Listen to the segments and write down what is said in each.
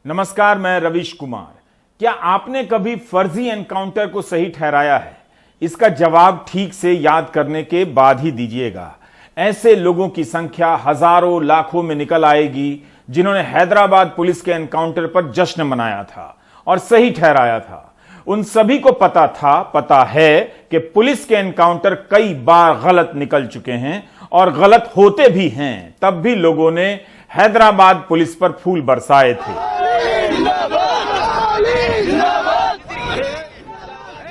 नमस्कार, मैं रवीश कुमार। क्या आपने कभी फर्जी एनकाउंटर को सही ठहराया है? इसका जवाब ठीक से याद करने के बाद ही दीजिएगा। ऐसे लोगों की संख्या हजारों लाखों में निकल आएगी जिन्होंने हैदराबाद पुलिस के एनकाउंटर पर जश्न मनाया था और सही ठहराया था। उन सभी को पता है कि पुलिस के एनकाउंटर कई बार गलत निकल चुके हैं और गलत होते भी हैं, तब भी लोगों ने हैदराबाद पुलिस पर फूल बरसाए थे।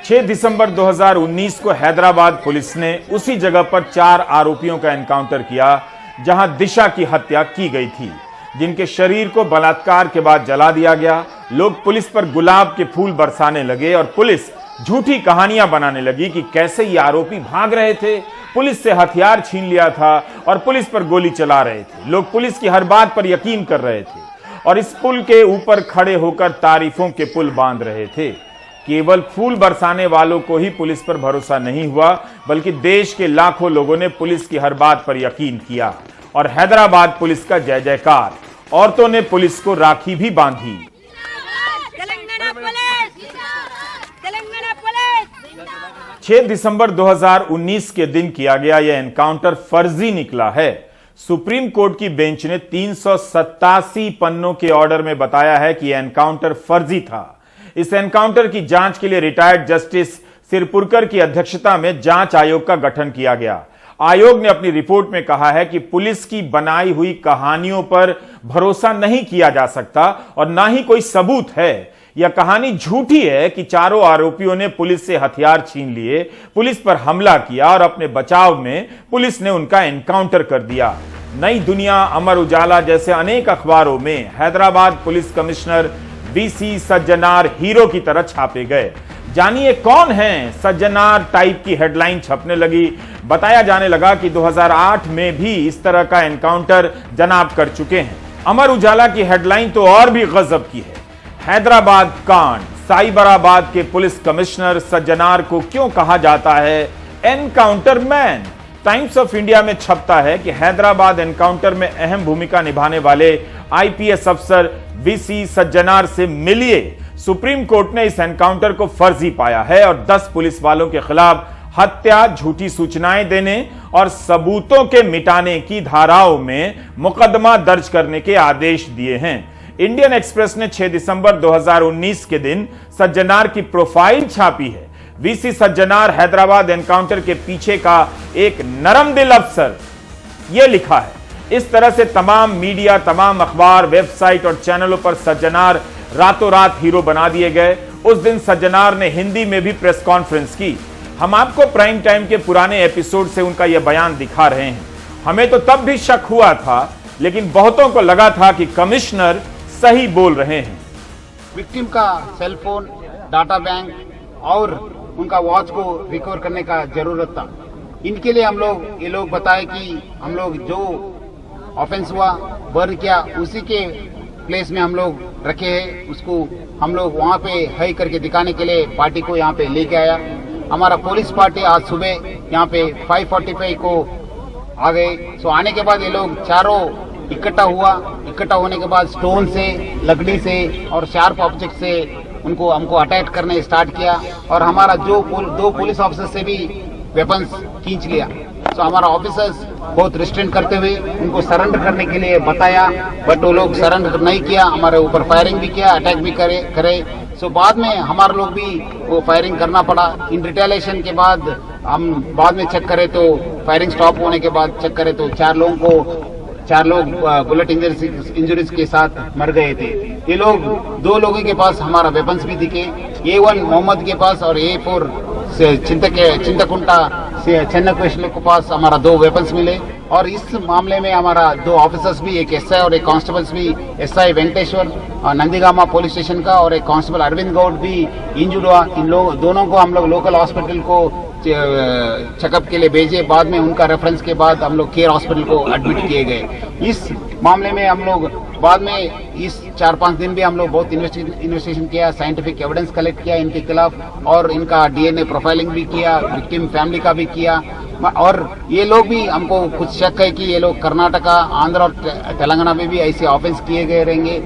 6 दिसंबर 2019 को हैदराबाद पुलिस ने उसी जगह पर 4 आरोपियों का एनकाउंटर किया जहां दिशा की हत्या की गई थी, जिनके शरीर को बलात्कार के बाद जला दिया गया। लोग पुलिस पर गुलाब के फूल बरसाने लगे और पुलिस झूठी कहानियां बनाने लगी कि कैसे ये आरोपी भाग रहे थे, पुलिस से हथियार छीन लिया था और पुलिस पर गोली चला रहे थे। लोग पुलिस की हर बात पर यकीन कर रहे थे और इस पुल के ऊपर खड़े होकर तारीफों के पुल बांध रहे थे। केवल फूल बरसाने वालों को ही पुलिस पर भरोसा नहीं हुआ, बल्कि देश के लाखों लोगों ने पुलिस की हर बात पर यकीन किया और हैदराबाद पुलिस का जय जयकार। औरतों ने पुलिस को राखी भी बांधी। तेलंगाना पुलिस 6 दिसंबर 2019 के दिन किया गया यह एनकाउंटर फर्जी निकला है। सुप्रीम कोर्ट की बेंच ने 387 पन्नों के ऑर्डर में बताया है कि यह एनकाउंटर फर्जी था। इस एनकाउंटर की जांच के लिए रिटायर्ड जस्टिस सिरपुरकर की अध्यक्षता में जांच आयोग का गठन किया गया। आयोग ने अपनी रिपोर्ट में कहा है कि पुलिस की बनाई हुई कहानियों पर भरोसा नहीं किया जा सकता और ना ही कोई सबूत है। यह कहानी झूठी है कि चारों आरोपियों ने पुलिस से हथियार छीन लिए, पुलिस पर हमला किया और अपने बचाव में पुलिस ने उनका एनकाउंटर कर दिया। नई दुनिया, अमर उजाला जैसे अनेक अखबारों में Hyderabad police commissioner VC Sajjanar hero की तरह छापे गए। जानिए कौन हैं सज्जनार टाइप की हेडलाइन छपने लगी। बताया जाने लगा कि 2008 में भी इस तरह का एनकाउंटर जनाब कर चुके हैं। अमर उजाला की हेडलाइन तो और भी गजब की है। हैदराबाद कांड, साइबराबाद के पुलिस कमिश्नर सज्जनार को क्यों कहा जाता है encounter man. Times of India में छपता है कि हैदराबाद एनकाउंटर में अहम भूमिका निभाने वाले आईपीएस अफसर वीसी सज्जनार से मिलिए। सुप्रीम कोर्ट ने इस एनकाउंटर को फर्जी पाया है और 10 पुलिस वालों के खिलाफ हत्या, झूठी सूचनाएं देने और सबूतों के मिटाने की धाराओं में मुकदमा दर्ज करने के आदेश दिए हैं। इंडियन एक्सप्रेस ने 6 दिसंबर 2019 के दिन सज्जनार की प्रोफाइल छापी है। वीसी सज्जनार हैदराबाद एनकाउंटर के पीछे का एक नरम दिल अफसर, यह लिखा है। इस तरह से तमाम मीडिया, तमाम अखबार, वेबसाइट और चैनलों पर सज्जनार रातों रात हीरो बना दिए गए। उस दिन सज्जनार ने हिंदी में भी प्रेस कॉन्फ्रेंस की। हम आपको प्राइम टाइम के पुराने एपिसोड से उनका यह बयान दिखा रहे हैं। हमें तो तब भी शक हुआ था, लेकिन बहुतों को लगा था कि कमिश्नर सही बोल रहे हैं। विक्टिम का सेल फोन, डाटा बैंक और उनका वॉच को रिकवर करने का जरूरत था। इनके लिए ये लोग बताए कि हम लोग जो ऑफेंस हुआ, बर्न किया, उसी के प्लेस में हम लोग रखे हैं। उसको हम लोग वहाँ पे हाई करके दिखाने के लिए पार्टी को यहाँ पे लेके आया। हमारा पुलिस पार्टी आज सुबह यहाँ पे 5:45 को आ गए। सो आने के बाद ये लोग चारों इकट्ठा हुआ। इकट्ठा होने के बाद स्टोन से, लकड़ी से और शार्प ऑब्जेक्ट से हमको अटैक करने स्टार्ट किया और हमारा दो पुलिस ऑफिसर से भी वेपन्स खींच लिया। तो हमारा ऑफिसर्स बहुत रिस्ट्रेंट करते हुए उनको सरेंडर करने के लिए बताया, बट वो लोग सरेंडर नहीं किया। हमारे ऊपर फायरिंग भी किया, अटैक भी करे। सो बाद में हमारे लोग भी वो फायरिंग करना पड़ा। इन रिटेलिएशन के बाद हम बाद में चेक करें तो फायरिंग स्टॉप होने के बाद चेक करें तो 4 लोग बुलेट इंजरीज के साथ मर गए थे। ये लोग 2 लोगों के पास हमारा वेपन्स भी दिखे। A1 मोहम्मद के पास और A4 चिंतकुंटा से चन्नकेश्वर के पास हमारा 2 वेपन्स मिले। और इस मामले में हमारा 2 ऑफिसर्स भी, एक एसआई और एक कांस्टेबल्स भी, SI Venkateshwar Nandigama police station का और एक कांस्टेबल अरविंद गौड भी इंजर्ड हुआ। दोनों को हम लोग लोकल हॉस्पिटल को चेकअप के लिए भेजे। बाद में उनका रेफरेंस के बाद हम लोग केयर हॉस्पिटल को एडमिट किए गए। इस मामले में हम लोग बाद में इस 4-5 दिन भी हम लोग बहुत इन्वेस्टिगेशन किया, साइंटिफिक एविडेंस कलेक्ट किया इनके खिलाफ और इनका डीएनए प्रोफाइलिंग भी किया, विक्टिम फैमिली का भी किया। और ये लोग भी, हमको कुछ शक है कि ये लोग कर्नाटका, आंध्र और तेलंगाना में भी ऐसे ऑफेंस किए गए रहेंगे।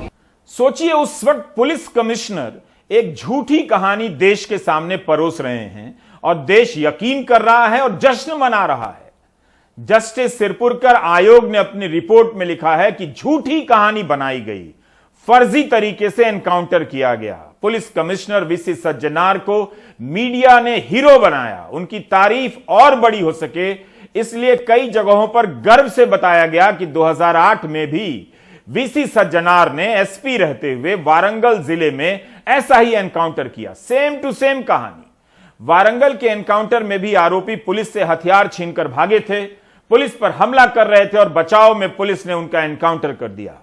सोचिए, उस वक्त पुलिस कमिश्नर एक झूठी कहानी देश के सामने परोस रहे हैं और देश यकीन कर रहा है और जश्न मना रहा है। जस्टिस सिरपुरकर आयोग ने अपनी रिपोर्ट में लिखा है कि झूठी कहानी बनाई गई, फर्जी तरीके से एनकाउंटर किया गया। पुलिस कमिश्नर वीसी सज्जनार को मीडिया ने हीरो बनाया। उनकी तारीफ और बड़ी हो सके इसलिए कई जगहों पर गर्व से बताया गया कि 2008 में भी वीसी सज्जनार ने एसपी रहते हुए वारंगल जिले में ऐसा ही एनकाउंटर किया। सेम टू सेम कहानी। वारंगल के एनकाउंटर में भी आरोपी पुलिस से हथियार छीनकर भागे थे, पुलिस पर हमला कर रहे थे और बचाव में पुलिस ने उनका एनकाउंटर कर दिया।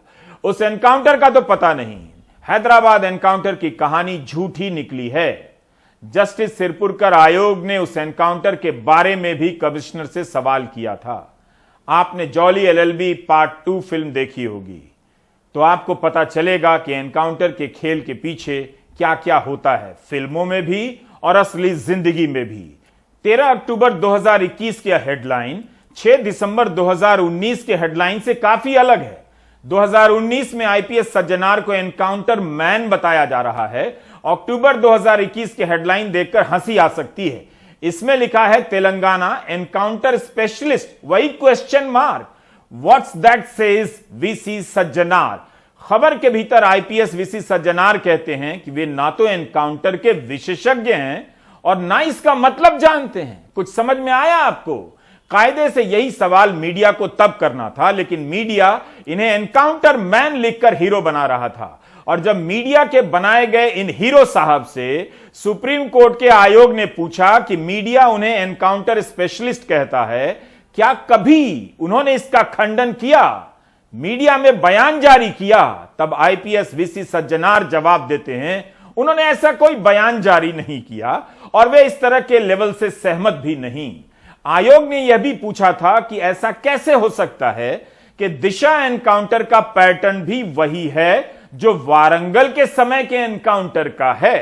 उस एनकाउंटर का तो पता नहीं, हैदराबाद एनकाउंटर की कहानी झूठी निकली है। जस्टिस सिरपुरकर आयोग ने उस एनकाउंटर के बारे में भी कमिश्नर से सवाल किया था। आपने जॉली एलएलबी पार्ट 2 फिल्म देखी होगी तो आपको पता चलेगा कि एनकाउंटर के खेल के पीछे क्या क्या होता है, फिल्मों में भी और असली जिंदगी में भी। 13 अक्टूबर 2021 की हेडलाइन 6 दिसंबर 2019 के हेडलाइन से काफी अलग है। 2019 में आईपीएस सज्जनार को एनकाउंटर मैन बताया जा रहा है। अक्टूबर 2021 की हेडलाइन देखकर हंसी आ सकती है। इसमें लिखा है तेलंगाना एनकाउंटर स्पेशलिस्ट, वही question mark, what's that says VC Sajjanar. खबर के भीतर आईपीएस वीसी सज्जनार कहते हैं कि वे ना तो एनकाउंटर के विशेषज्ञ हैं और ना इसका मतलब जानते हैं। कुछ समझ में आया आपको? कायदे से यही सवाल मीडिया को तब करना था, लेकिन मीडिया इन्हें एनकाउंटर मैन लिखकर हीरो बना रहा था। और जब मीडिया के बनाए गए इन हीरो साहब से सुप्रीम कोर्ट के आयोग ने पूछा कि मीडिया उन्हें एनकाउंटर स्पेशलिस्ट कहता है, क्या कभी उन्होंने इसका खंडन किया, मीडिया में बयान जारी किया? तब आईपीएस वीसी सज्जनार जवाब देते हैं उन्होंने ऐसा कोई बयान जारी नहीं किया और वे इस तरह के लेवल से सहमत भी नहीं। आयोग ने यह भी पूछा था कि ऐसा कैसे हो सकता है कि दिशा एनकाउंटर का पैटर्न भी वही है जो वारंगल के समय के एनकाउंटर का है।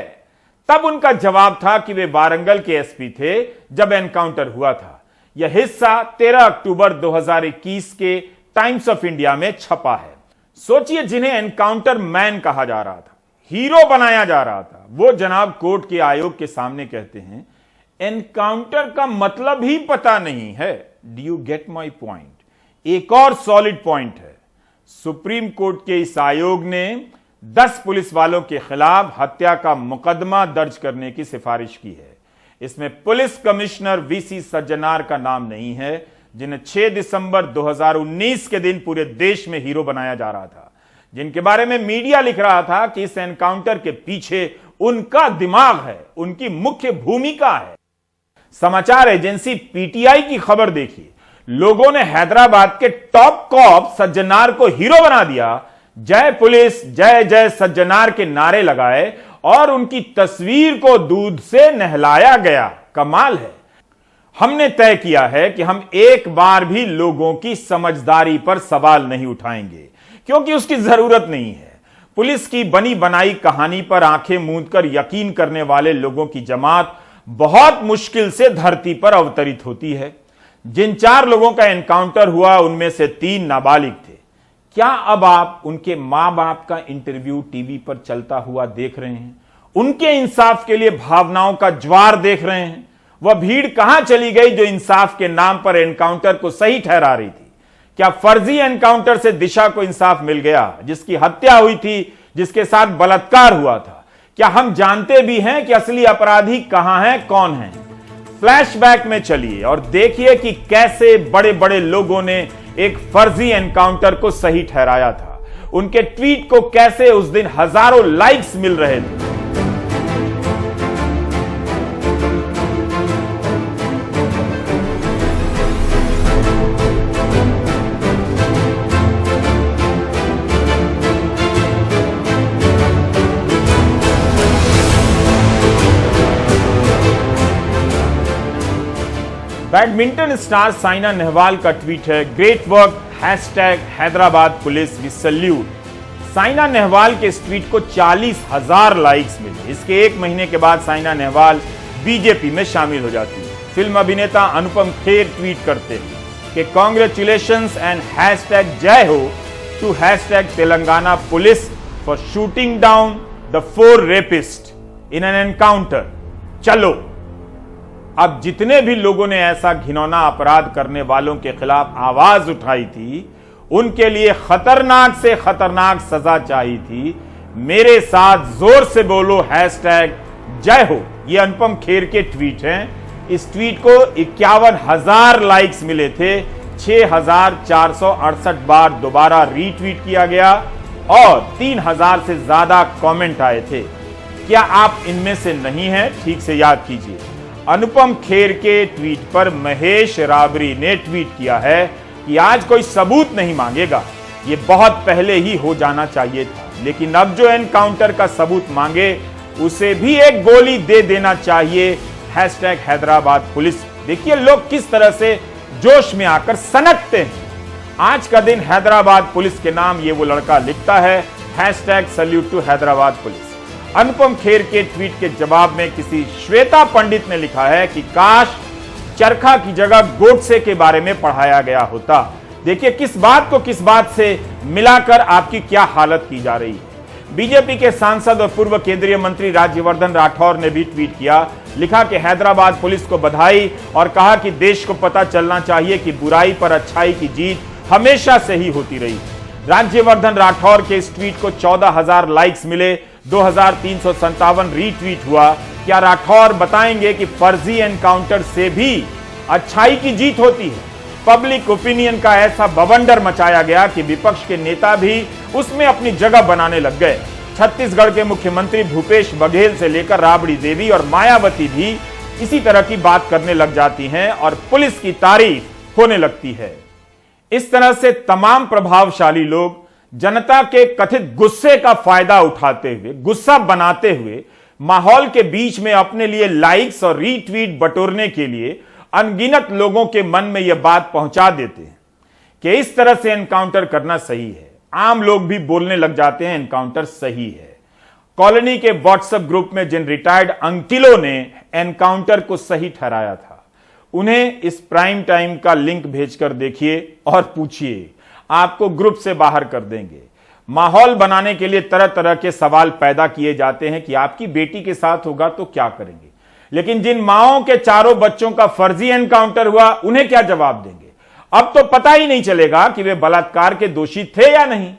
तब उनका जवाब था कि वे वारंगल के एसपी थे जब एनकाउंटर हुआ था। यह हिस्सा 13 अक्टूबर 2021 के टाइम्स ऑफ इंडिया में छपा है। सोचिए, जिन्हें एनकाउंटर मैन कहा जा रहा था, हीरो बनाया जा रहा था, वो जनाब कोर्ट के आयोग के सामने कहते हैं एनकाउंटर का मतलब ही पता नहीं है। Do you get my point? एक और सॉलिड पॉइंट है। सुप्रीम कोर्ट के इस आयोग ने 10 पुलिस वालों के खिलाफ हत्या का मुकदमा दर्ज करने की सिफारिश की है। इसमें पुलिस कमिश्नर वीसी सज्जनार का नाम नहीं है, जिन्हें 6 दिसंबर 2019 के दिन पूरे देश में हीरो बनाया जा रहा था, जिनके बारे में मीडिया लिख रहा था कि इस एनकाउंटर के पीछे उनका दिमाग है, उनकी मुख्य भूमिका है। समाचार एजेंसी पीटीआई की खबर देखिए, लोगों ने हैदराबाद के टॉप कॉप सज्जनार को हीरो बना दिया। जय पुलिस, जय जय सज्जनार के नारे लगाए और उनकी तस्वीर को दूध से नहलाया गया। कमाल है। हमने तय किया है कि हम एक बार भी लोगों की समझदारी पर सवाल नहीं उठाएंगे, क्योंकि उसकी जरूरत नहीं है। पुलिस की बनी बनाई कहानी पर आंखें मूंदकर यकीन करने वाले लोगों की जमात बहुत मुश्किल से धरती पर अवतरित होती है। जिन 4 लोगों का एनकाउंटर हुआ उनमें से 3 नाबालिग थे। क्या अब आप उनके मां बाप का इंटरव्यू टीवी पर चलता हुआ देख रहे हैं? उनके इंसाफ के लिए भावनाओं का ज्वार देख रहे हैं? वह भीड़ कहां चली गई जो इंसाफ के नाम पर एनकाउंटर को सही ठहरा रही थी? क्या फर्जी एनकाउंटर से दिशा को इंसाफ मिल गया, जिसकी हत्या हुई थी, जिसके साथ बलात्कार हुआ था? क्या हम जानते भी हैं कि असली अपराधी कहां हैं, कौन हैं? फ्लैशबैक में चलिए और देखिए कि कैसे बड़े बड़े लोगों ने एक फर्जी एनकाउंटर को सही ठहराया था। उनके ट्वीट को कैसे उस दिन हजारों लाइक्स मिल रहे थे। बैडमिंटन स्टार साइना नेहवाल का ट्वीट है, great work, #Hyderabad police we salute. Saina Nehwal के इस ट्वीट को 40,000 लाइक्स मिले। इसके 1 महीने के बाद साइना नेहवाल बीजेपी में शामिल हो जाती है। फिल्म अभिनेता अनुपम खेर ट्वीट करते हैं कि कांग्रेचुलेशंस एंड #जय हो to #Telangana police for shooting down the 4 rapists in an encounter. चलो, अब जितने भी लोगों ने ऐसा घिनौना अपराध करने वालों के खिलाफ आवाज उठाई थी, उनके लिए खतरनाक से खतरनाक सजा चाहिए थी। मेरे साथ जोर से बोलो हैशटैग जय हो। ये अनुपम खेर के ट्वीट हैं। इस ट्वीट को 51,000 लाइक्स मिले थे, 6,468 बार दोबारा रीट्वीट किया गया और 3,000 से ज्यादा कमेंट आए थे। क्या आप इनमें से नहीं हैं? ठीक से याद कीजिए। अनुपम खेर के ट्वीट पर महेश राबरी ने ट्वीट किया है कि आज कोई सबूत नहीं मांगेगा, ये बहुत पहले ही हो जाना चाहिए था, लेकिन अब जो एनकाउंटर का सबूत मांगे उसे भी एक गोली दे देना चाहिए। Hashtag Hyderabad police. देखिए लोग किस तरह से जोश में आकर सनकते हैं। आज का दिन हैदराबाद पुलिस के नाम ये वो लड़का लिखता है, hashtag salute to Hyderabad police. Anupam Kher के ट्वीट के जवाब में किसी श्वेता पंडित ने लिखा है कि काश चरखा की जगह गोडसे के बारे में पढ़ाया गया होता। देखिए किस बात को किस बात से मिलाकर आपकी क्या हालत की जा रही है। बीजेपी के सांसद और पूर्व केंद्रीय मंत्री राज्यवर्धन राठौर ने भी ट्वीट किया, लिखा कि हैदराबाद पुलिस को बधाई और कहा कि देश को पता चलना चाहिए कि बुराई पर अच्छाई की जीत हमेशा से ही होती रही। राज्यवर्धन राठौर के इस ट्वीट को 14,000 लाइक्स मिले, 2,357 रीट्वीट हुआ। क्या राठौर बताएंगे कि फर्जी एनकाउंटर से भी अच्छाई की जीत होती है? पब्लिक ओपिनियन का ऐसा बवंडर मचाया गया कि विपक्ष के नेता भी उसमें अपनी जगह बनाने लग गए। छत्तीसगढ़ के मुख्यमंत्री भूपेश बघेल से लेकर राबड़ी देवी और मायावती भी इसी तरह की बात करने लग जाती हैं और पुलिस की तारीफ होने लगती है। इस तरह से तमाम प्रभावशाली लोग जनता के कथित गुस्से का फायदा उठाते हुए, गुस्सा बनाते हुए माहौल के बीच में अपने लिए लाइक्स और रीट्वीट बटोरने के लिए अनगिनत लोगों के मन में यह बात पहुंचा देते हैं कि इस तरह से एनकाउंटर करना सही है। आम लोग भी बोलने लग जाते हैं एनकाउंटर सही है। कॉलोनी के व्हाट्सएप ग्रुप में जिन रिटायर्ड अंकिलों ने एनकाउंटर को सही ठहराया था, उन्हें इस प्राइम टाइम का लिंक भेजकर देखिए और पूछिए, आपको ग्रुप से बाहर कर देंगे। माहौल बनाने के लिए तरह तरह के सवाल पैदा किए जाते हैं कि आपकी बेटी के साथ होगा तो क्या करेंगे, लेकिन जिन माओं के चारों बच्चों का फर्जी एनकाउंटर हुआ उन्हें क्या जवाब देंगे? अब तो पता ही नहीं चलेगा कि वे बलात्कार के दोषी थे या नहीं।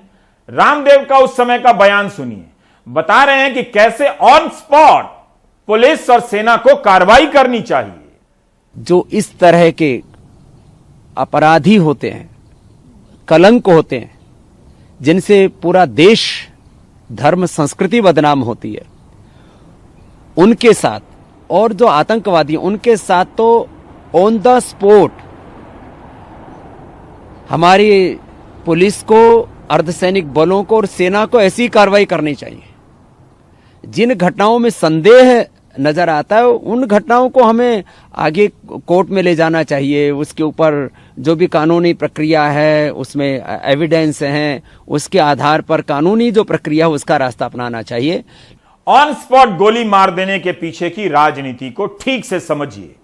रामदेव का उस समय का बयान सुनिए, बता रहे हैं कि कैसे ऑन स्पॉट पुलिस और सेना को कार्रवाई करनी चाहिए। जो इस तरह के अपराधी होते हैं, कलंक होते हैं, जिनसे पूरा देश, धर्म, संस्कृति बदनाम होती है, उनके साथ, और जो आतंकवादी उनके साथ तो ऑन द स्पॉट हमारी पुलिस को, अर्धसैनिक बलों को और सेना को ऐसी कार्रवाई करनी चाहिए। जिन घटनाओं में संदेह नजर आता है उन घटनाओं को हमें आगे कोर्ट में ले जाना चाहिए। उसके ऊपर जो भी कानूनी प्रक्रिया है, उसमें एविडेंस हैं, उसके आधार पर कानूनी जो प्रक्रिया है उसका रास्ता अपनाना चाहिए। ऑन स्पॉट गोली मार देने के पीछे की राजनीति को ठीक से समझिए।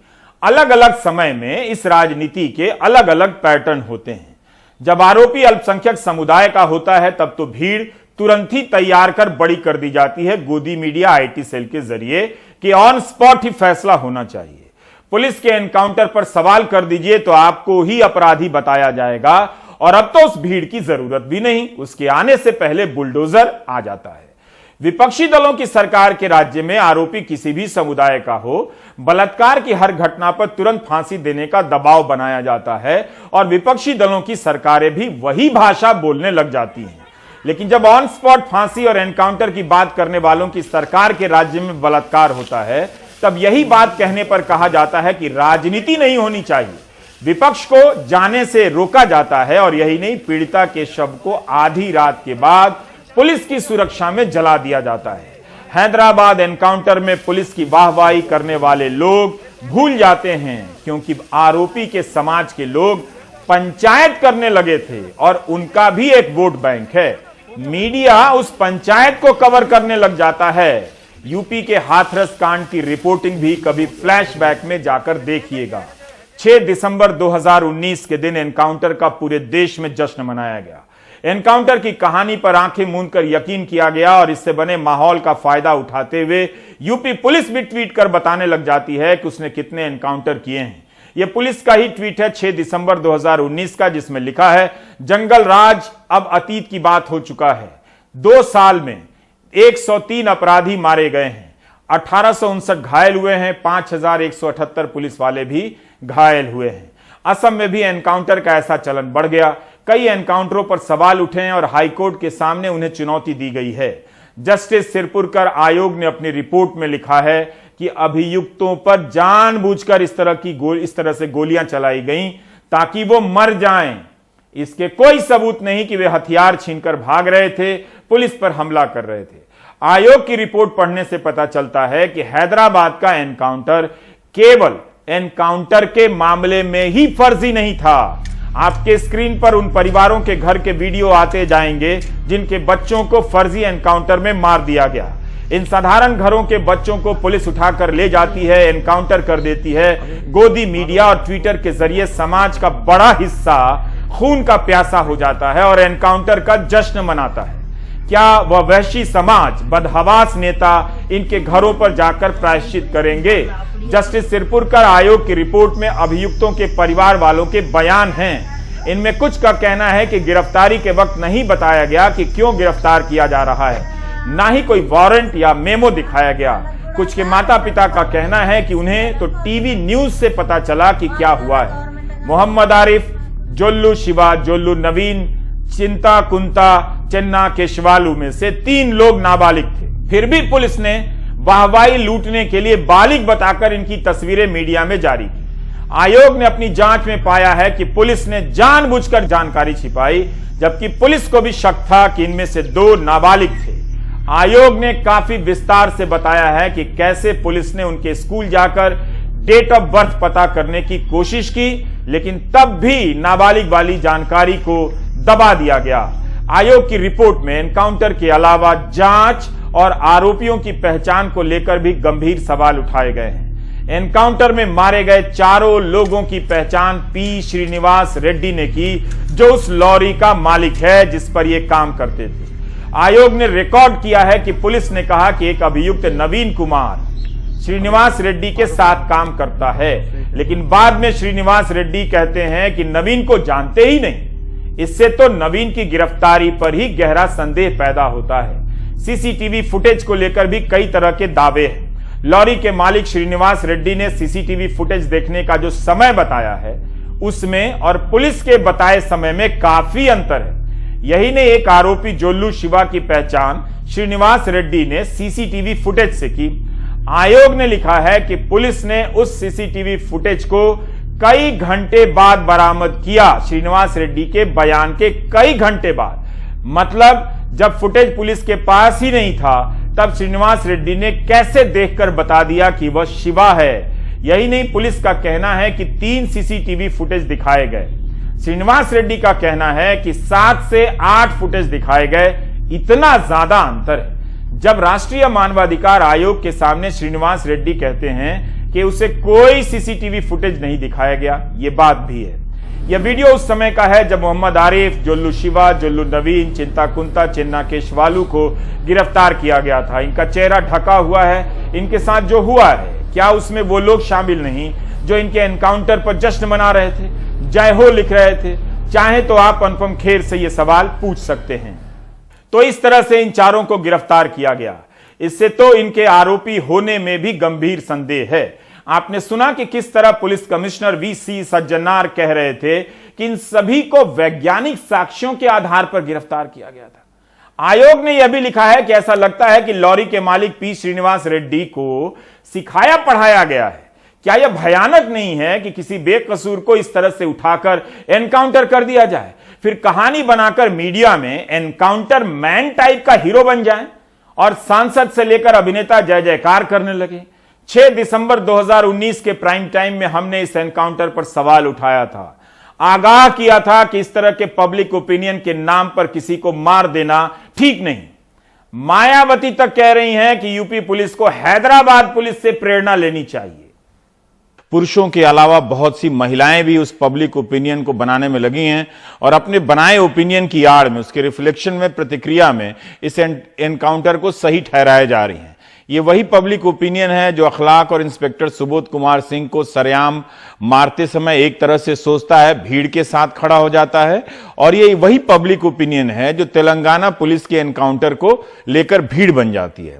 अलग अलग समय में इस राजनीति के अलग अलग पैटर्न होते हैं। जब आरोपी अल्पसंख्यक समुदाय का होता है तब तो भीड़ तुरंत ही तैयार कर बड़ी कर दी जाती है गोदी मीडिया आईटी सेल के जरिए कि ऑन स्पॉट ही फैसला होना चाहिए। पुलिस के एनकाउंटर पर सवाल कर दीजिए तो आपको ही अपराधी बताया जाएगा और अब तो उस भीड़ की जरूरत भी नहीं, उसके आने से पहले बुलडोजर आ जाता है। विपक्षी दलों की सरकार के राज्य में आरोपी किसी भी समुदाय का हो, बलात्कार की हर घटना पर तुरंत फांसी देने का दबाव बनाया जाता है और विपक्षी दलों की सरकारें भी वही भाषा बोलने लग जाती हैं। लेकिन जब ऑन स्पॉट फांसी और एनकाउंटर की बात करने वालों की सरकार के राज्य में बलात्कार होता है, तब यही बात कहने पर कहा जाता है कि राजनीति नहीं होनी चाहिए। विपक्ष को जाने से रोका जाता है और यही नहीं, पीड़िता के शव को आधी रात के बाद पुलिस की सुरक्षा में जला दिया जाता है। हैदराबाद एनकाउंटर में पुलिस की वाहवाही करने वाले लोग भूल जाते हैं क्योंकि आरोपी के समाज के लोग पंचायत करने लगे थे और उनका भी एक वोट बैंक है। मीडिया उस पंचायत को कवर करने लग जाता है। यूपी के हाथरस कांड की रिपोर्टिंग भी कभी फ्लैशबैक में जाकर देखिएगा। 6 दिसंबर 2019 के दिन एनकाउंटर का पूरे देश में जश्न मनाया गया। एनकाउंटर की कहानी पर आंखें मूंद कर यकीन किया गया और इससे बने माहौल का फायदा उठाते हुए यूपी पुलिस भी ट्वीट कर बताने लग जाती है कि उसने कितने एनकाउंटर किए हैं। यह पुलिस का ही ट्वीट है 6 दिसंबर 2019 का, जिसमें लिखा है, जंगल राज अब अतीत की बात हो चुका है। 2 साल में 103 अपराधी मारे गए हैं, 1859 घायल हुए हैं, 5178 पुलिस वाले भी घायल हुए हैं। असम में भी एनकाउंटर का ऐसा चलन बढ़ गया। कई एनकाउंटरों पर सवाल उठे हैं और हाईकोर्ट के सामने उन्हें चुनौती दी गई है। जस्टिस सिरपुरकर आयोग ने अपनी रिपोर्ट में लिखा है कि अभियुक्तों पर जानबूझकर इस तरह से गोलियां चलाई गईं ताकि वो मर जाएं। इसके कोई सबूत नहीं कि वे हथियार छीनकर भाग रहे थे, पुलिस पर हमला कर रहे थे। आयोग की रिपोर्ट पढ़ने से पता चलता है कि हैदराबाद का एनकाउंटर केवल एनकाउंटर के मामले में ही फर्जी नहीं था। आपके स्क्रीन पर उन परिवारों के घर के वीडियो आते जाएंगे जिनके बच्चों को फर्जी एनकाउंटर में मार दिया गया। इन साधारण घरों के बच्चों को पुलिस उठाकर ले जाती है, एनकाउंटर कर देती है। गोदी मीडिया और ट्विटर के जरिए समाज का बड़ा हिस्सा खून का प्यासा हो जाता है और एनकाउंटर का जश्न मनाता है। क्या वह वहशी समाज, बदहवास नेता इनके घरों पर जाकर प्रायश्चित करेंगे? जस्टिस सिरपुरकर आयोग की रिपोर्ट में अभियुक्तों के परिवार वालों के बयान हैं। इनमें कुछ का कहना है कि गिरफ्तारी के वक्त नहीं बताया गया कि क्यों गिरफ्तार किया जा रहा है, ना ही कोई वारंट या मेमो दिखाया गया। कुछ के माता पिता का कहना है कि उन्हें तो टीवी न्यूज से पता चला कि क्या हुआ है। मोहम्मद आरिफ, जोल्लू शिवा, जोल्लू नवीन, चिंता कुंता, चन्ना केशवालू में से 3 लोग नाबालिग थे। फिर भी पुलिस ने वाहवाही लूटने के लिए बालिग बताकर इनकी तस्वीरें मीडिया में जारी की। आयोग ने अपनी जांच में पाया है कि पुलिस ने जानबूझकर जानकारी छिपाई, जबकि पुलिस को भी शक था कि इनमें से 2 नाबालिग थे। आयोग ने काफी विस्तार से बताया है कि कैसे पुलिस ने उनके स्कूल जाकर डेट ऑफ बर्थ पता करने की कोशिश की, लेकिन तब भी नाबालिग वाली जानकारी को दबा दिया गया। आयोग की रिपोर्ट में एनकाउंटर के अलावा जांच और आरोपियों की पहचान को लेकर भी गंभीर सवाल उठाए गए हैं। एनकाउंटर में मारे गए 4 लोगों की पहचान पी श्रीनिवास रेड्डी ने की, जो उस लॉरी का मालिक है जिस पर यह काम करते थे। आयोग ने रिकॉर्ड किया है कि पुलिस ने कहा कि एक अभियुक्त नवीन कुमार श्रीनिवास रेड्डी के साथ काम करता है, लेकिन बाद में श्रीनिवास रेड्डी कहते हैं कि नवीन को जानते ही नहीं। इससे तो नवीन की गिरफ्तारी पर ही गहरा संदेह पैदा होता है। सीसीटीवी फुटेज को लेकर भी कई तरह के दावे हैं। लॉरी के मालिक श्रीनिवास रेड्डी ने सीसीटीवी फुटेज देखने का जो समय बताया है, उसमें और पुलिस के बताए समय में काफी अंतर है। यही ने एक आरोपी जोल्लू शिवा की पहचान श्रीनिवास रेड्डी ने सीसीटीवी फुटेज से की। आयोग ने लिखा है कि पुलिस ने उस सीसीटीवी फुटेज को कई घंटे बाद बरामद किया, श्रीनिवास रेड्डी के बयान के कई घंटे बाद। मतलब जब फुटेज पुलिस के पास ही नहीं था, तब श्रीनिवास रेड्डी ने कैसे देखकर बता दिया कि वह शिवा है। यही नहीं, पुलिस का कहना है कि 3 सीसीटीवी फुटेज दिखाए गए। श्रीनिवास रेड्डी का कहना है कि 7 से 8 फुटेज दिखाए गए। इतना ज्यादा अंतर है। जब राष्ट्रीय मानवाधिकार आयोग के सामने श्रीनिवास रेड्डी कहते हैं कि उसे कोई सीसीटीवी फुटेज नहीं दिखाया गया, यह बात भी है। यह वीडियो उस समय का है जब मोहम्मद आरिफ, जोल्लू शिवा, जोल्लू नवीन, चिंता कुंता, चिन्ना केशवालू को गिरफ्तार किया गया था। इनका चेहरा ढका हुआ है। इनके साथ जो हुआ है, क्या उसमें वो लोग शामिल नहीं जो इनके एनकाउंटर पर जश्न मना रहे थे, जय हो लिख रहे थे? चाहे तो आप अनुपम खेर से यह सवाल पूछ सकते हैं। तो इस तरह से इन 4 को गिरफ्तार किया गया। इससे तो इनके आरोपी होने में भी गंभीर संदेह है। आपने सुना कि किस तरह पुलिस कमिश्नर वीसी सज्जनार कह रहे थे कि इन सभी को वैज्ञानिक साक्ष्यों के आधार पर गिरफ्तार किया गया था। आयोग ने यह भी लिखा है कि ऐसा लगता है कि लॉरी के मालिक पी श्रीनिवास रेड्डी को सिखाया पढ़ाया गया है। क्या यह भयानक नहीं है कि किसी बेकसूर को इस तरह से उठाकर एनकाउंटर कर दिया जाए, फिर कहानी बनाकर मीडिया में एनकाउंटर मैन टाइप का हीरो बन जाए और सांसद से लेकर अभिनेता जय जयकार करने लगे? 6 दिसंबर 2019 के प्राइम टाइम में हमने इस एनकाउंटर पर सवाल उठाया था, आगाह किया था कि इस तरह के पब्लिक ओपिनियन के नाम पर किसी को मार देना ठीक नहीं। मायावती तक कह रही हैं कि यूपी पुलिस को हैदराबाद पुलिस से प्रेरणा लेनी चाहिए। पुरुषों के अलावा बहुत सी महिलाएं भी उस पब्लिक ओपिनियन को बनाने में लगी हैं और अपने बनाए ओपिनियन की आड़ में, उसके रिफ्लेक्शन में, प्रतिक्रिया में इस एनकाउंटर को सही ठहराए जा रही हैं। ये वही पब्लिक ओपिनियन है जो अखलाक और इंस्पेक्टर सुबोध कुमार सिंह को सरेआम मारते समय एक तरह से सोचता है, भीड़ के साथ खड़ा हो जाता है, और ये वही पब्लिक ओपिनियन है जो तेलंगाना पुलिस के एनकाउंटर को लेकर भीड़ बन जाती है।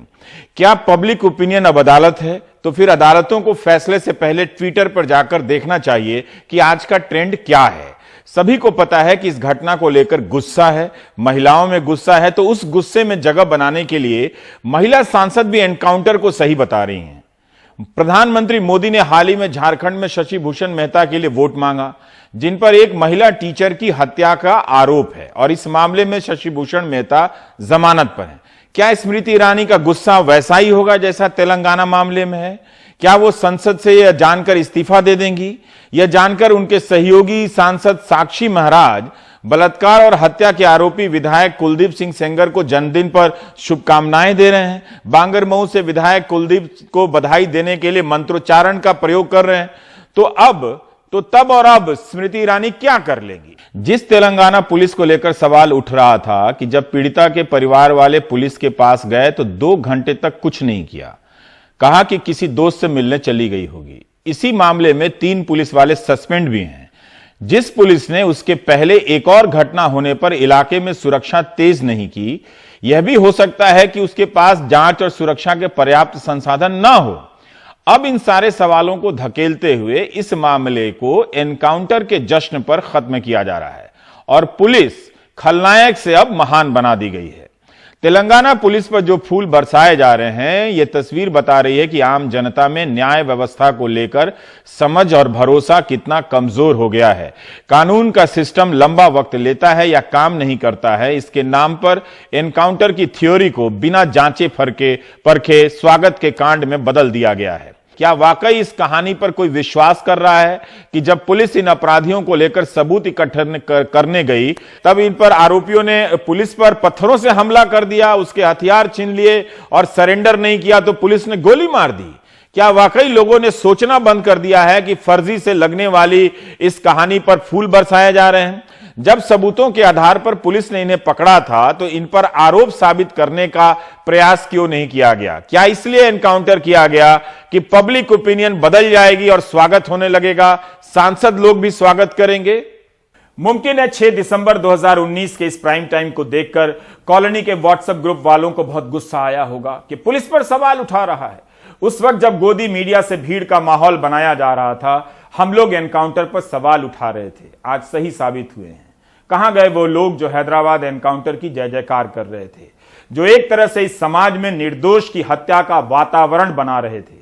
क्या पब्लिक ओपिनियन अब अदालत है? तो फिर अदालतों को फैसले से पहले ट्विटर पर जाकर देखना चाहिए कि आज का ट्रेंड क्या है। सभी को पता है कि इस घटना को लेकर गुस्सा है, महिलाओं में गुस्सा है, तो उस गुस्से में जगह बनाने के लिए महिला सांसद भी एनकाउंटर को सही बता रही हैं। प्रधानमंत्री मोदी ने हाल ही में झारखंड में शशि भूषण मेहता के लिए वोट मांगा, जिन पर एक महिला टीचर की हत्या का आरोप है, और इस मामले में शशि भूषण मेहता जमानत पर हैं। क्या स्मृति ईरानी का गुस्सा वैसा ही होगा जैसा तेलंगाना मामले में है? क्या वो संसद से यह जानकर इस्तीफा दे देंगी? यह जानकर उनके सहयोगी सांसद साक्षी महाराज बलात्कार और हत्या के आरोपी विधायक कुलदीप सिंह सेंगर को जन्मदिन पर शुभकामनाएं दे रहे हैं, बांगरमऊ से विधायक कुलदीप को बधाई देने के लिए मंत्रोच्चारण का प्रयोग कर रहे हैं, तो तब और अब स्मृति ईरानी क्या कर लेगी? जिस तेलंगाना पुलिस को लेकर सवाल उठ रहा था कि जब पीड़िता के परिवार वाले पुलिस के पास गए तो 2 घंटे तक कुछ नहीं किया, कहा कि किसी दोस्त से मिलने चली गई होगी। इसी मामले में 3 पुलिस वाले सस्पेंड भी हैं। जिस पुलिस ने उसके पहले एक और घटना होने पर इलाके में सुरक्षा तेज नहीं की, यह भी हो सकता है कि उसके पास जांच और सुरक्षा के पर्याप्त संसाधन ना हो। अब इन सारे सवालों को धकेलते हुए इस मामले को एनकाउंटर के जश्न पर खत्म किया जा रहा है और पुलिस खलनायक से अब महान बना दी गई है। तेलंगाना पुलिस पर जो फूल बरसाए जा रहे हैं, यह तस्वीर बता रही है कि आम जनता में न्याय व्यवस्था को लेकर समझ और भरोसा कितना कमजोर हो गया है। कानून का सिस्टम लंबा वक्त लेता है या काम नहीं करता है, इसके नाम पर एनकाउंटर की थ्योरी को बिना जांचे परखे स्वागत के कांड में बदल दिया गया है। क्या वाकई इस कहानी पर कोई विश्वास कर रहा है कि जब पुलिस इन अपराधियों को लेकर सबूत इकट्ठा करने गई, तब इन पर आरोपियों ने पुलिस पर पत्थरों से हमला कर दिया, उसके हथियार छीन लिए और सरेंडर नहीं किया तो पुलिस ने गोली मार दी? क्या वाकई लोगों ने सोचना बंद कर दिया है कि फर्जी से लगने वाली इस कहानी पर फूल बरसाए जा रहे हैं? जब सबूतों के आधार पर पुलिस ने इन्हें पकड़ा था तो इन पर आरोप साबित करने का प्रयास क्यों नहीं किया गया? क्या इसलिए एनकाउंटर किया गया कि पब्लिक ओपिनियन बदल जाएगी और स्वागत होने लगेगा, सांसद लोग भी स्वागत करेंगे? मुमकिन है 6 दिसंबर 2019 के इस प्राइम टाइम को देखकर कॉलोनी के व्हाट्सएप ग्रुप वालों को बहुत गुस्सा आया होगा कि पुलिस पर सवाल उठा रहा है। उस वक्त जब गोदी मीडिया से भीड़ का माहौल बनाया जा रहा था, हम लोग एनकाउंटर पर सवाल उठा रहे थे। आज सही साबित हुए हैं। कहां गए वो लोग जो हैदराबाद एनकाउंटर की जय जयकार कर रहे थे, जो एक तरह से इस समाज में निर्दोष की हत्या का वातावरण बना रहे थे?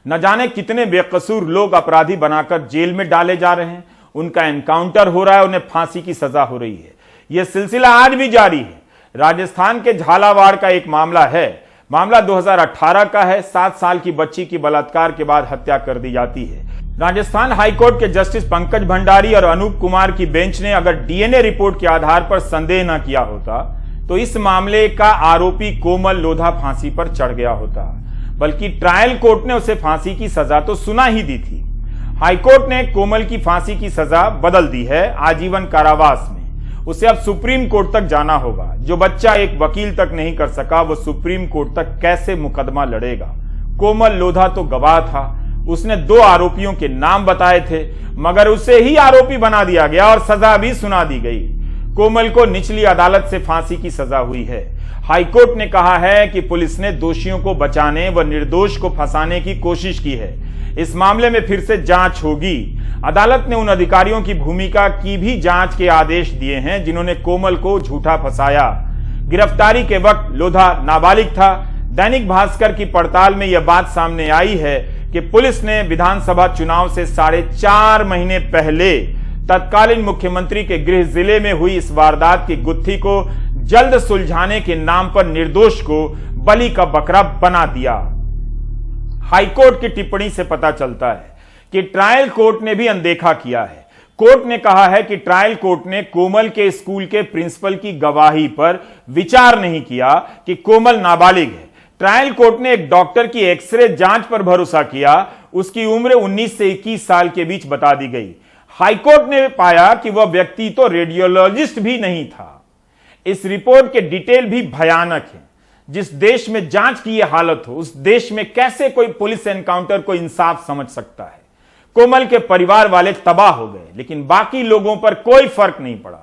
न जाने कितने बेकसूर लोग अपराधी बनाकर जेल में डाले जा रहे हैं, उनका एनकाउंटर हो रहा है, उन्हें फांसी की सजा हो रही है। यह सिलसिला आज भी जारी है। राजस्थान के झालावाड़ का एक मामला है। मामला 2018 का है। 7 साल की बच्ची की बलात्कार के बाद हत्या कर दी जाती है। राजस्थान हाईकोर्ट के जस्टिस पंकज भंडारी और अनूप कुमार की बेंच ने अगर डीएनए रिपोर्ट के आधार पर संदेह न किया होता तो इस मामले का आरोपी कोमल लोधा फांसी पर चढ़ गया होता, बल्कि ट्रायल कोर्ट ने उसे फांसी की सजा तो सुना ही दी थी। हाईकोर्ट ने कोमल की फांसी की सजा बदल दी है आजीवन कारावास में। उसे अब सुप्रीम कोर्ट तक जाना होगा। जो बच्चा एक वकील तक नहीं कर सका, वो सुप्रीम कोर्ट तक कैसे मुकदमा लड़ेगा? कोमल लोधा तो गवाह था, उसने 2 आरोपियों के नाम बताए थे, मगर उसे ही आरोपी बना दिया गया और सजा भी सुना दी गई। कोमल को निचली अदालत से फांसी की सजा हुई है। हाईकोर्ट ने कहा है कि पुलिस ने दोषियों को बचाने व निर्दोष को फंसाने की कोशिश की है। इस मामले में फिर से जांच होगी। अदालत ने उन अधिकारियों की भूमिका की भी जांच के आदेश दिए हैं जिन्होंने कोमल को झूठा फंसाया। गिरफ्तारी के वक्त लोधा नाबालिग था। दैनिक भास्कर की पड़ताल में यह बात सामने आई है कि पुलिस ने विधानसभा चुनाव से 4.5 महीने पहले तत्कालीन मुख्यमंत्री के गृह जिले में हुई इस वारदात की गुत्थी को जल्द सुलझाने के नाम पर निर्दोष को बलि का बकरा बना दिया। हाईकोर्ट की टिप्पणी से पता चलता है कि ट्रायल कोर्ट ने भी अनदेखा किया है। कोर्ट ने कहा है कि ट्रायल कोर्ट ने कोमल के स्कूल के प्रिंसिपल की गवाही पर विचार नहीं किया कि कोमल नाबालिग है। ट्रायल कोर्ट ने एक डॉक्टर की एक्सरे जांच पर भरोसा किया, उसकी उम्र 19 से 21 साल के बीच बता दी गई। हाईकोर्ट ने पाया कि वह व्यक्ति तो रेडियोलॉजिस्ट भी नहीं था। इस रिपोर्ट के डिटेल भी भयानक है। जिस देश में जांच की यह हालत हो, उस देश में कैसे कोई पुलिस एनकाउंटर को इंसाफ समझ सकता है। कोमल के परिवार वाले तबाह हो गए, लेकिन बाकी लोगों पर कोई फर्क नहीं पड़ा।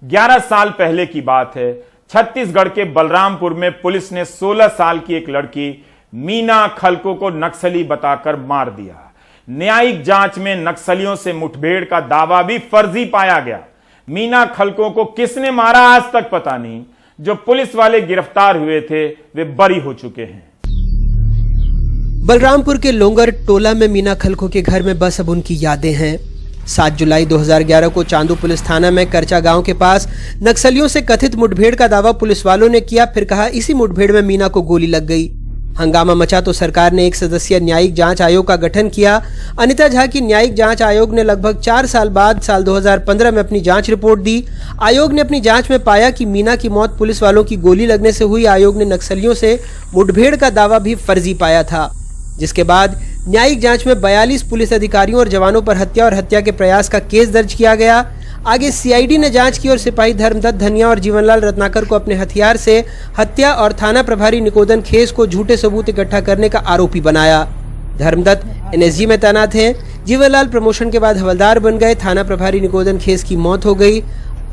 11 साल पहले की बात है। छत्तीसगढ़ के बलरामपुर में पुलिस ने 16 साल की एक लड़की मीना खलको को नक्सली बताकर मार दिया। न्यायिक जांच में नक्सलियों से मुठभेड़ का दावा भी फर्जी पाया गया। मीना खलको को किसने मारा आज तक पता नहीं। जो पुलिस वाले गिरफ्तार हुए थे वे बरी हो चुके हैं। बलरामपुर के लोंगर टोला में मीना खलको के घर में बस अब उनकी यादें हैं। 7 जुलाई 2011 को चांदू पुलिस थाना में करचा गांव के पास नक्सलियों से कथित मुठभेड़ का दावा पुलिस वालों ने किया। फिर कहा इसी मुठभेड़ में मीना को गोली लग गई। हंगामा मचा तो सरकार ने 1 सदस्यीय न्यायिक जांच आयोग का गठन किया। अनिता झा की न्यायिक जांच आयोग ने लगभग 4 साल बाद साल 2015 में अपनी जांच रिपोर्ट दी। आयोग ने अपनी जांच में पाया कि मीना की मौत पुलिस वालों की गोली लगने से हुई। आयोग ने नक्सलियों से मुठभेड़ का दावा भी फर्जी पाया था, जिसके बाद न्यायिक जांच में 42 पुलिस अधिकारियों और जवानों पर हत्या और हत्या के प्रयास का केस दर्ज किया गया। आगे सीआईडी ने जांच की और सिपाही धर्मदत्त धनिया और जीवनलाल रत्नाकर को अपने हथियार से हत्या और थाना प्रभारी निकोदन खेस को झूठे सबूत इकट्ठा करने का आरोपी बनाया। धर्मदत्त एनएसजी में तैनात हैं। जीवनलाल प्रमोशन के बाद हवलदार बन गए। थाना प्रभारी निकोदन खेस की मौत हो गई।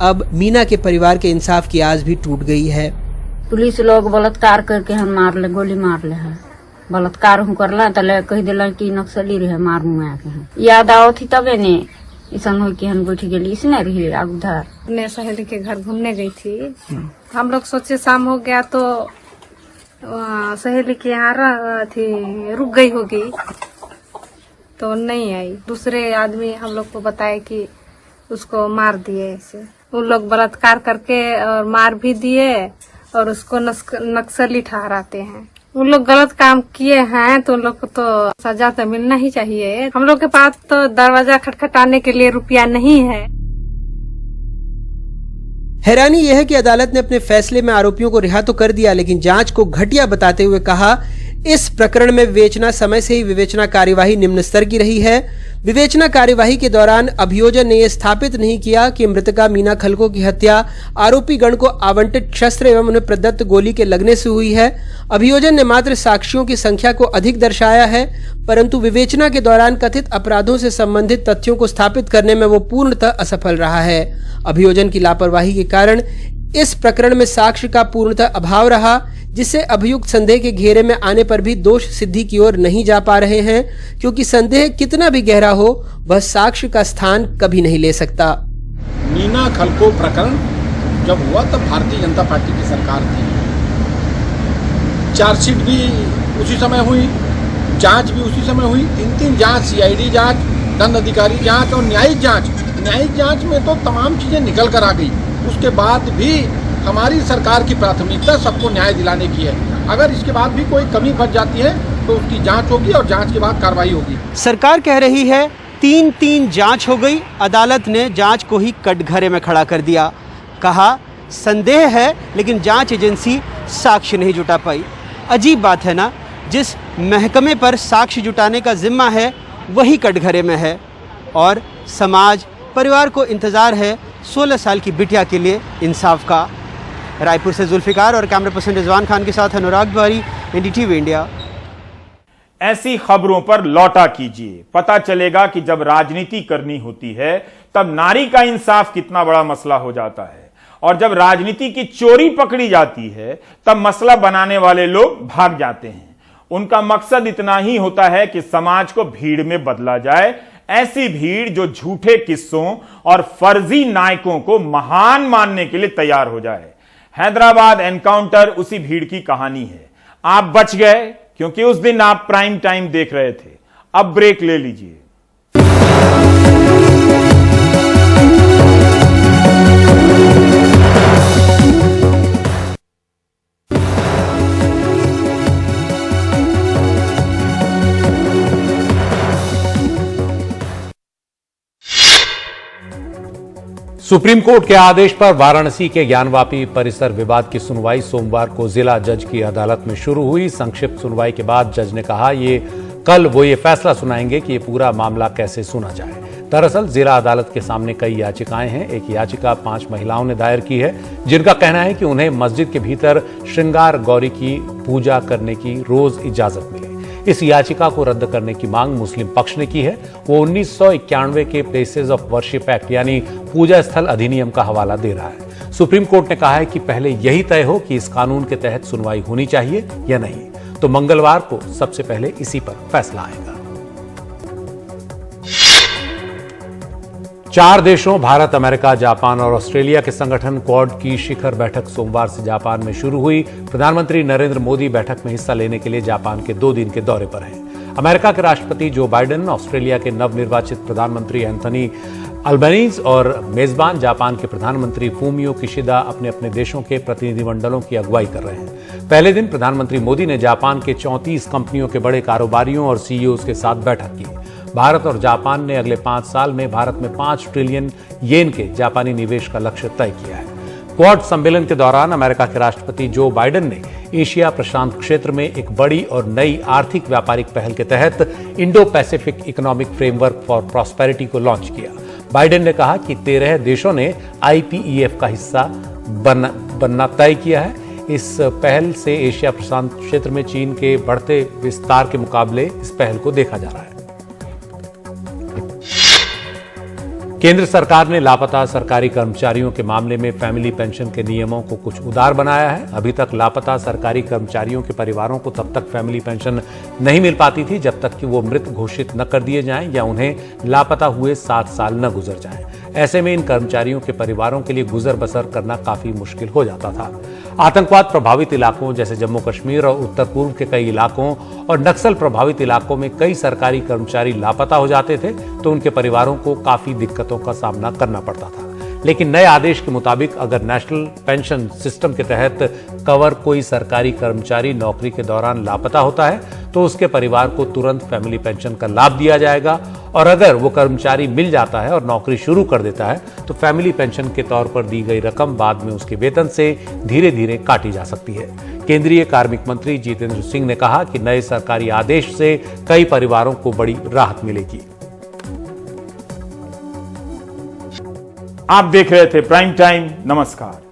अब मीना के परिवार के इंसाफ की आस भी टूट गई है। पुलिस लोग बलात्कार करके हम मार ले, गोली मार ले है। बलात्कार हूँ करला तले कह दिला कि नक्सली रहे मार मुआ के याद आओ थी तबे ने ऐसा हो कि हम बैठ गई इसने रही उधर। अपने सहेली के घर घूमने गई थी। हम लोग सोचे शाम हो गया तो सहेली के यहाँ थी, रुक गई होगी तो नहीं आई। दूसरे आदमी हम लोग को बताए कि उसको मार दिए। ऐसे उन लोग बलात्कार करके और मार भी दिए और उसको नक्सली ठहराते हैं। उन लोग गलत काम किए हैं तो उन लोग को तो सजा तो मिलना ही चाहिए। हम लोग के पास तो दरवाजा खटखटाने के लिए रुपया नहीं है। हैरानी यह है कि अदालत ने अपने फैसले में आरोपियों को रिहा तो कर दिया, लेकिन जांच को घटिया बताते हुए कहा इस प्रकरण में विवेचना समय से ही विवेचना कार्यवाही निम्न स्तर की रही है। विवेचना कार्यवाही के दौरान अभियोजन ने यह स्थापित नहीं किया कि मृतका मीना खलको की हत्या आरोपी गण को आवंटित शस्त्र एवं उन्हें प्रदत्त गोली के लगने से हुई है। अभियोजन ने मात्र साक्ष्यों की संख्या को अधिक दर्शाया है, परंतु विवेचना के दौरान कथित अपराधों से संबंधित तथ्यों को स्थापित करने में वो पूर्णतः असफल रहा है। अभियोजन की लापरवाही के कारण इस प्रकरण में साक्ष्य का पूर्णतः अभाव रहा, जिससे अभियुक्त संदेह के घेरे में आने पर भी दोष सिद्धि की ओर नहीं जा पा रहे हैं, क्योंकि संदेह कितना भी गहरा हो वह साक्ष्य का स्थान कभी नहीं ले सकता। मीना खलको प्रकरण जब हुआ तब भारतीय जनता पार्टी की सरकार थी। चार्जशीट भी उसी समय हुई, जांच भी उसी समय हुई। 3 जांच, सीआईडी जांच, दंड अधिकारी जांच और न्यायिक जांच। न्यायिक जांच में तो तमाम चीजें निकल कर आ गई। उसके बाद भी हमारी सरकार की प्राथमिकता सबको न्याय दिलाने की है। अगर इसके बाद भी कोई कमी बच जाती है तो उसकी जांच होगी और जांच के बाद कार्रवाई होगी। सरकार कह रही है 3 जांच हो गई। अदालत ने जांच को ही कटघरे में खड़ा कर दिया। कहा संदेह है लेकिन जांच एजेंसी साक्ष्य नहीं जुटा पाई। अजीब बात है ना, जिस महकमे पर साक्ष्य जुटाने का जिम्मा है वही कटघरे में है और समाज परिवार को इंतजार है 16 साल की बिटिया के लिए इंसाफ का। रायपुर से जुल्फिकार और कैमरा पर्सन रिजवान खान के साथ अनुराग द्वारी, एनडीटीवी इंडिया। ऐसी खबरों पर लौटा कीजिए, पता चलेगा कि जब राजनीति करनी होती है तब नारी का इंसाफ कितना बड़ा मसला हो जाता है, और जब राजनीति की चोरी पकड़ी जाती है तब मसला बनाने वाले लोग भाग जाते हैं। उनका मकसद इतना ही होता है कि समाज को भीड़ में बदला जाए, ऐसी भीड़ जो झूठे किस्सों और फर्जी नायकों को महान मानने के लिए तैयार हो जाए। हैदराबाद एनकाउंटर उसी भीड़ की कहानी है। आप बच गए क्योंकि उस दिन आप प्राइम टाइम देख रहे थे। अब ब्रेक ले लीजिए। सुप्रीम कोर्ट के आदेश पर वाराणसी के ज्ञानवापी परिसर विवाद की सुनवाई सोमवार को जिला जज की अदालत में शुरू हुई। संक्षिप्त सुनवाई के बाद जज ने कहा ये कल वो ये फैसला सुनाएंगे कि ये पूरा मामला कैसे सुना जाए। दरअसल जिला अदालत के सामने कई याचिकाएं हैं। एक याचिका 5 महिलाओं ने दायर की है, जिनका कहना है कि उन्हें मस्जिद के भीतर श्रृंगार गौरी की पूजा करने की रोज इजाजत मिले। इस याचिका को रद्द करने की मांग मुस्लिम पक्ष ने की है। वो 1991 के प्लेसेस ऑफ वर्शिप एक्ट यानी पूजा स्थल अधिनियम का हवाला दे रहा है। सुप्रीम कोर्ट ने कहा है कि पहले यही तय हो कि इस कानून के तहत सुनवाई होनी चाहिए या नहीं, तो मंगलवार को सबसे पहले इसी पर फैसला आएगा। 4 देशों भारत, अमेरिका, जापान और ऑस्ट्रेलिया के संगठन क्वाड की शिखर बैठक सोमवार से जापान में शुरू हुई। प्रधानमंत्री नरेंद्र मोदी बैठक में हिस्सा लेने के लिए जापान के 2 दिन के दौरे पर हैं। अमेरिका के राष्ट्रपति जो बाइडेन, ऑस्ट्रेलिया के नवनिर्वाचित प्रधानमंत्री एंथनी अल्बनीज और मेजबान जापान के प्रधानमंत्री फूमियो किशिदा अपने अपने देशों के प्रतिनिधिमंडलों की अगुवाई कर रहे हैं। पहले दिन प्रधानमंत्री मोदी ने जापान के 34 कंपनियों के बड़े कारोबारियों और सीईओज के साथ बैठक की। भारत और जापान ने अगले 5 साल में भारत में 5 ट्रिलियन येन के जापानी निवेश का लक्ष्य तय किया है। क्वाड सम्मेलन के दौरान अमेरिका के राष्ट्रपति जो बाइडेन ने एशिया प्रशांत क्षेत्र में एक बड़ी और नई आर्थिक व्यापारिक पहल के तहत Indo Pacific economic framework for prosperity को लॉन्च किया। बाइडेन ने कहा कि 13 देशों ने IPEF का हिस्सा बनना तय किया है। इस पहल से एशिया प्रशांत क्षेत्र में चीन के बढ़ते विस्तार के मुकाबले इस पहल को देखा जा रहा है। केंद्र सरकार ने लापता सरकारी कर्मचारियों के मामले में फैमिली पेंशन के नियमों को कुछ उदार बनाया है। अभी तक लापता सरकारी कर्मचारियों के परिवारों को तब तक फैमिली पेंशन नहीं मिल पाती थी जब तक कि वो मृत घोषित न कर दिए जाएं या उन्हें लापता हुए 7 साल न गुजर जाएं। ऐसे में इन कर्मचारियों के परिवारों के लिए गुजर बसर करना काफी मुश्किल हो जाता था। आतंकवाद प्रभावित इलाकों जैसे जम्मू कश्मीर और उत्तर पूर्व के कई इलाकों और नक्सल प्रभावित इलाकों में कई सरकारी कर्मचारी लापता हो जाते थे तो उनके परिवारों को काफी दिक्कतों का सामना करना पड़ता था। लेकिन नए आदेश के मुताबिक अगर नेशनल पेंशन सिस्टम के तहत कवर कोई सरकारी कर्मचारी नौकरी के दौरान लापता होता है तो उसके परिवार को तुरंत फैमिली पेंशन का लाभ दिया जाएगा और अगर वो कर्मचारी मिल जाता है और नौकरी शुरू कर देता है तो फैमिली पेंशन के तौर पर दी गई रकम बाद में उसके वेतन से धीरे धीरे काटी जा सकती है। केंद्रीय कार्मिक मंत्री जितेंद्र सिंह ने कहा कि नए सरकारी आदेश से कई परिवारों को बड़ी राहत मिलेगी। आप देख रहे थे प्राइम टाइम। नमस्कार।